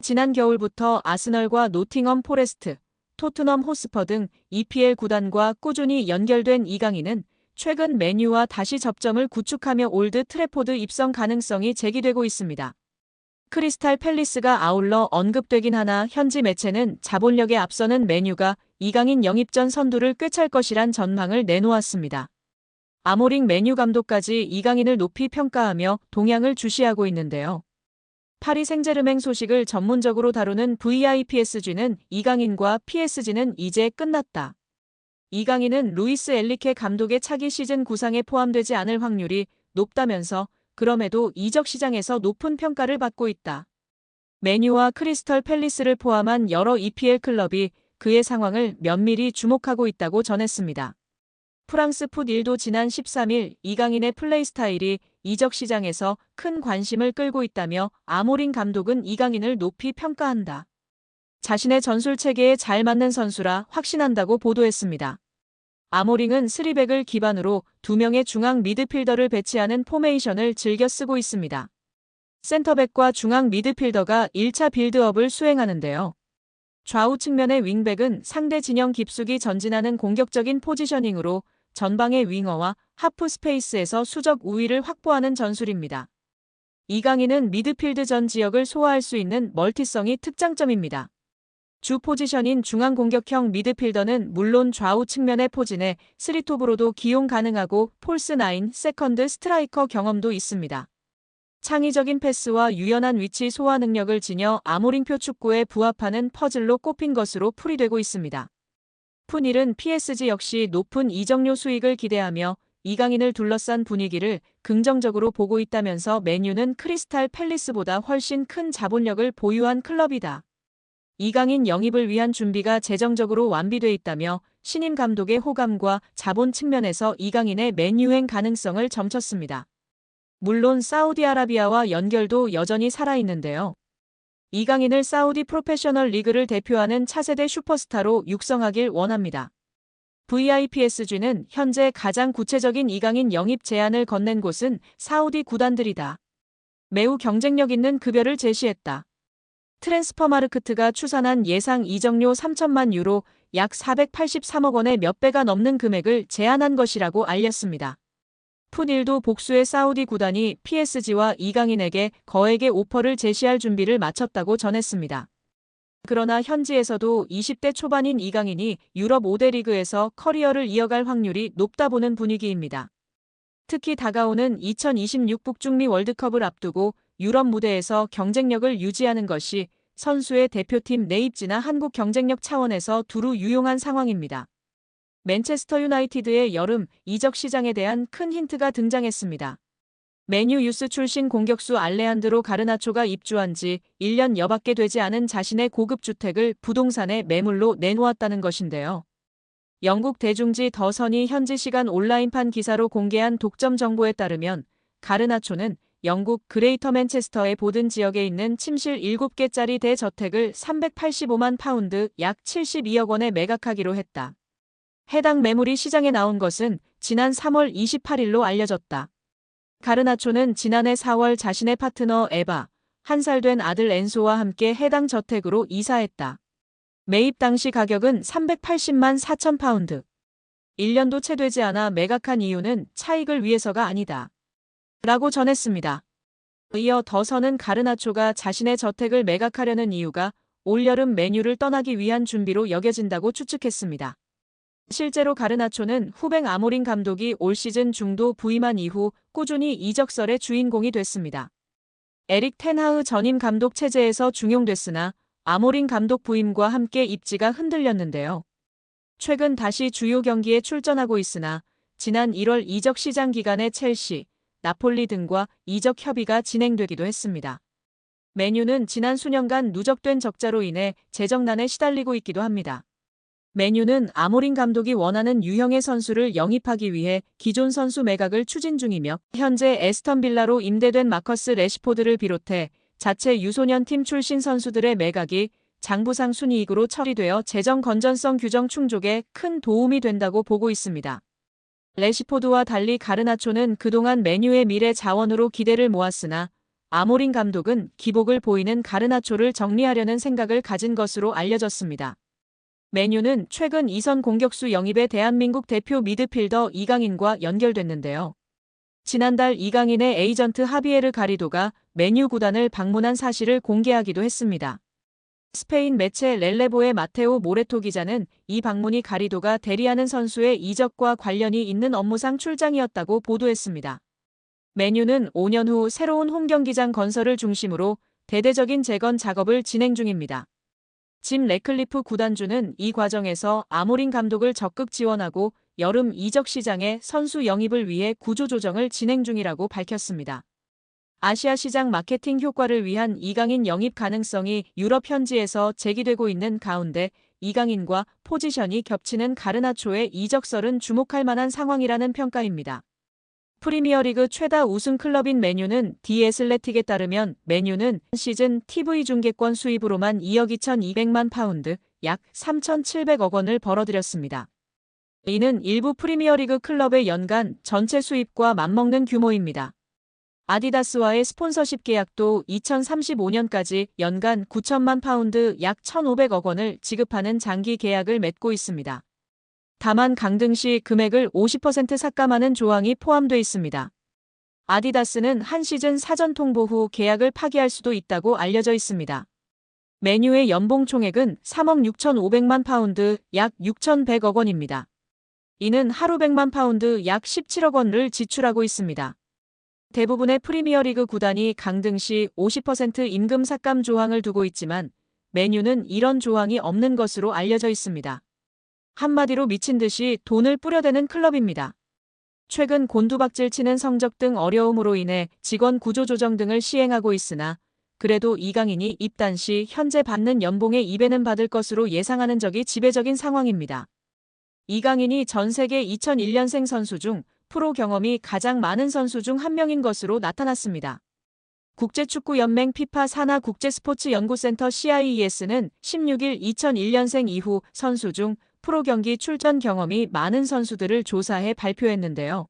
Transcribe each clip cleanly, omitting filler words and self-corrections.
지난 겨울부터 아스널과 노팅엄 포레스트, 토트넘 호스퍼 등 EPL 구단과 꾸준히 연결된 이강인은 최근 맨유와 다시 접점을 구축하며 올드 트래포드 입성 가능성이 제기되고 있습니다. 크리스탈 팰리스가 아울러 언급되긴 하나 현지 매체는 자본력에 앞서는 맨유가 이강인 영입 전 선두를 꿰찰 것이란 전망을 내놓았습니다. 아모링 맨유 감독까지 이강인을 높이 평가하며 동향을 주시하고 있는데요. 파리 생제르맹 소식을 전문적으로 다루는 VIPSG는 이강인과 PSG는 이제 끝났다. 이강인은 루이스 엔리케 감독의 차기 시즌 구상에 포함되지 않을 확률이 높다면서 그럼에도 이적 시장에서 높은 평가를 받고 있다. 맨유와 크리스털 팰리스를 포함한 여러 EPL 클럽이 그의 상황을 면밀히 주목하고 있다고 전했습니다. 프랑스 풋1도 지난 13일 이강인의 플레이 스타일이 이적 시장에서 큰 관심을 끌고 있다며 아모링 감독은 이강인을 높이 평가한다. 자신의 전술 체계에 잘 맞는 선수라 확신한다고 보도했습니다. 아모링은 3백을 기반으로 2명의 중앙 미드필더를 배치하는 포메이션을 즐겨 쓰고 있습니다. 센터백과 중앙 미드필더가 1차 빌드업을 수행하는데요. 좌우 측면의 윙백은 상대 진영 깊숙이 전진하는 공격적인 포지셔닝으로 전방의 윙어와 하프 스페이스에서 수적 우위를 확보하는 전술입니다. 이강인은 미드필드 전 지역을 소화할 수 있는 멀티성이 특장점입니다. 주 포지션인 중앙 공격형 미드필더는 물론 좌우 측면의 포진에 3톱으로도 기용 가능하고 폴스9, 세컨드 스트라이커 경험도 있습니다. 창의적인 패스와 유연한 위치 소화 능력을 지녀 아모링표 축구에 부합하는 퍼즐로 꼽힌 것으로 풀이되고 있습니다. 풋1은 PSG 역시 높은 이적료 수익을 기대하며 이강인을 둘러싼 분위기를 긍정적으로 보고 있다면서 맨유는 크리스탈 팰리스보다 훨씬 큰 자본력을 보유한 클럽이다. 이강인 영입을 위한 준비가 재정적으로 완비돼 있다며 신임 감독의 호감과 자본 측면에서 이강인의 맨유행 가능성을 점쳤습니다. 물론 사우디아라비아와 연결도 여전히 살아있는데요. 이강인을 사우디 프로페셔널 리그를 대표하는 차세대 슈퍼스타로 육성하길 원합니다. VIPSG는 현재 가장 구체적인 이강인 영입 제안을 건넨 곳은 사우디 구단들이다. 매우 경쟁력 있는 급여를 제시했다. 트랜스퍼마르크트가 추산한 예상 이적료 3천만 유로 약 483억 원의 몇 배가 넘는 금액을 제안한 것이라고 알렸습니다. 풋1도 복수의 사우디 구단이 PSG와 이강인에게 거액의 오퍼를 제시할 준비를 마쳤다고 전했습니다. 그러나 현지에서도 20대 초반인 이강인이 유럽 5대 리그에서 커리어를 이어갈 확률이 높다 보는 분위기입니다. 특히 다가오는 2026 북중미 월드컵을 앞두고 유럽 무대에서 경쟁력을 유지하는 것이 선수의 대표팀 내 입지나 한국 경쟁력 차원에서 두루 유용한 상황입니다. 맨체스터 유나이티드의 여름 이적 시장에 대한 큰 힌트가 등장했습니다. 맨유 유스 출신 공격수 알레한드로 가르나초가 입주한 지 1년 여밖에 되지 않은 자신의 고급 주택을 부동산에 매물로 내놓았다는 것인데요. 영국 대중지 더 선이 현지 시간 온라인판 기사로 공개한 독점 정보에 따르면 가르나초는 영국 그레이터 맨체스터의 보든 지역에 있는 침실 7개짜리 대저택을 385만 파운드 약 72억 원에 매각하기로 했다. 해당 매물이 시장에 나온 것은 지난 3월 28일로 알려졌다. 가르나초는 지난해 4월 자신의 파트너 에바, 1살 된 아들 엔소와 함께 해당 저택으로 이사했다. 매입 당시 가격은 380만 4천 파운드. 1년도 채 되지 않아 매각한 이유는 차익을 위해서가 아니다. 라고 전했습니다. 이어 더선은 가르나초가 자신의 저택을 매각하려는 이유가 올여름 맨유를 떠나기 위한 준비로 여겨진다고 추측했습니다. 실제로 가르나초는 후배 아모링 감독이 올 시즌 중도 부임한 이후 꾸준히 이적설의 주인공이 됐습니다. 에릭 텐하흐 전임 감독 체제에서 중용됐으나 아모링 감독 부임과 함께 입지가 흔들렸는데요. 최근 다시 주요 경기에 출전하고 있으나 지난 1월 이적 시장 기간에 첼시, 나폴리 등과 이적 협의가 진행되기도 했습니다. 맨유는 지난 수년간 누적된 적자로 인해 재정난에 시달리고 있기도 합니다. 맨유는 아모링 감독이 원하는 유형의 선수를 영입하기 위해 기존 선수 매각을 추진 중이며 현재 에스턴 빌라로 임대된 마커스 레시포드를 비롯해 자체 유소년 팀 출신 선수들의 매각이 장부상 순이익으로 처리되어 재정 건전성 규정 충족에 큰 도움이 된다고 보고 있습니다. 레시포드와 달리 가르나초는 그동안 맨유의 미래 자원으로 기대를 모았으나 아모린 감독은 기복을 보이는 가르나초를 정리하려는 생각을 가진 것으로 알려졌습니다. 메뉴는 최근 2선 공격수 영입의 대한민국 대표 미드필더 이강인과 연결됐는데요. 지난달 이강인의 에이전트 하비에르 가리도가 메뉴 구단을 방문한 사실을 공개하기도 했습니다. 스페인 매체 렐레보의 마테오 모레토 기자는 이 방문이 가리도가 대리하는 선수의 이적과 관련이 있는 업무상 출장이었다고 보도했습니다. 메뉴는 5년 후 새로운 홈경기장 건설을 중심으로 대대적인 재건 작업을 진행 중입니다. 짐 레클리프 구단주는 이 과정에서 아모린 감독을 적극 지원하고 여름 이적 시장에 선수 영입을 위해 구조조정을 진행 중이라고 밝혔습니다. 아시아 시장 마케팅 효과를 위한 이강인 영입 가능성이 유럽 현지에서 제기되고 있는 가운데 이강인과 포지션이 겹치는 가르나초의 이적설은 주목할 만한 상황이라는 평가입니다. 프리미어리그 최다 우승 클럽인 맨유는 디 애슬레틱에 따르면 맨유는 시즌 TV 중계권 수입으로만 2억 2,200만 파운드, 약 3,700억 원을 벌어들였습니다. 이는 일부 프리미어리그 클럽의 연간 전체 수입과 맞먹는 규모입니다. 아디다스와의 스폰서십 계약도 2035년까지 연간 9천만 파운드 약 1,500억 원을 지급하는 장기 계약을 맺고 있습니다. 다만 강등 시 금액을 50% 삭감하는 조항이 포함돼 있습니다. 아디다스는 한 시즌 사전 통보 후 계약을 파기할 수도 있다고 알려져 있습니다. 맨유의 연봉 총액은 3억 6,500만 파운드 약 6,100억 원입니다. 이는 하루 100만 파운드 약 17억 원을 지출하고 있습니다. 대부분의 프리미어리그 구단이 강등 시 50% 임금 삭감 조항을 두고 있지만 맨유는 이런 조항이 없는 것으로 알려져 있습니다. 한마디로 미친 듯이 돈을 뿌려대는 클럽입니다. 최근 곤두박질 치는 성적 등 어려움으로 인해 직원 구조 조정 등을 시행하고 있으나 그래도 이강인이 입단 시 현재 받는 연봉의 2배는 받을 것으로 예상하는 적이 지배적인 상황입니다. 이강인이 전 세계 2001년생 선수 중 프로 경험이 가장 많은 선수 중 한 명인 것으로 나타났습니다. 국제축구연맹 피파 산하 국제스포츠연구센터 CIES는 16일 2001년생 이후 선수 중 프로 경기 출전 경험이 많은 선수들을 조사해 발표했는데요.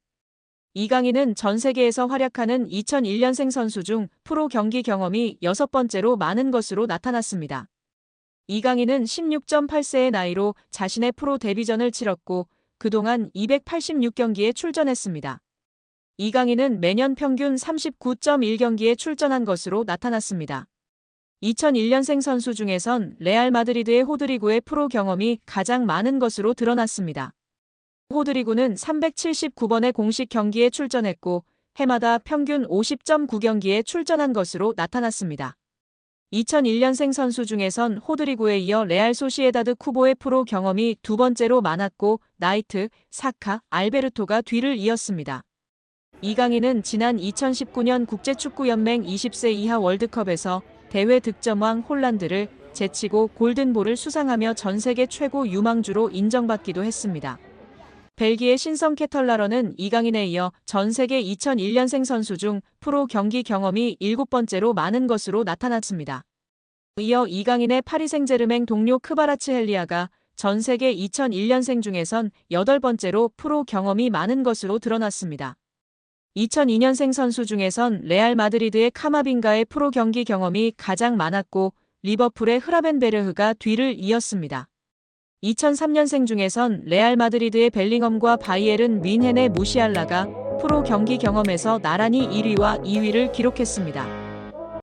이강인은 전 세계에서 활약하는 2001년생 선수 중 프로 경기 경험이 6번째로 많은 것으로 나타났습니다. 이강인은 16.8세의 나이로 자신의 프로 데뷔전을 치렀고 그동안 286경기에 출전했습니다. 이강인은 매년 평균 39.1경기에 출전한 것으로 나타났습니다. 2001년생 선수 중에선 레알 마드리드의 호드리구의 프로 경험이 가장 많은 것으로 드러났습니다. 호드리구는 379번의 공식 경기에 출전했고 해마다 평균 50.9경기에 출전한 것으로 나타났습니다. 2001년생 선수 중에선 호드리구에 이어 레알 소시에다드 쿠보의 프로 경험이 두 번째로 많았고 나이트, 사카, 알베르토가 뒤를 이었습니다. 이강인은 지난 2019년 국제축구연맹 20세 이하 월드컵에서 대회 득점왕 홀란드를 제치고 골든볼을 수상하며 전 세계 최고 유망주로 인정받기도 했습니다. 벨기에 신성 케털라러는 이강인에 이어 전 세계 2001년생 선수 중 프로 경기 경험이 7번째로 많은 것으로 나타났습니다. 이어 이강인의 파리 생제르맹 동료 크바라츠헬리아가 전 세계 2001년생 중에선 8번째로 프로 경험이 많은 것으로 드러났습니다. 2002년생 선수 중에선 레알 마드리드의 카마빙가의 프로 경기 경험이 가장 많았고 리버풀의 흐라벤베르흐가 뒤를 이었습니다. 2003년생 중에선 레알 마드리드의 벨링엄과 바이에른 뮌헨의 무시알라가 프로 경기 경험에서 나란히 1위와 2위를 기록했습니다.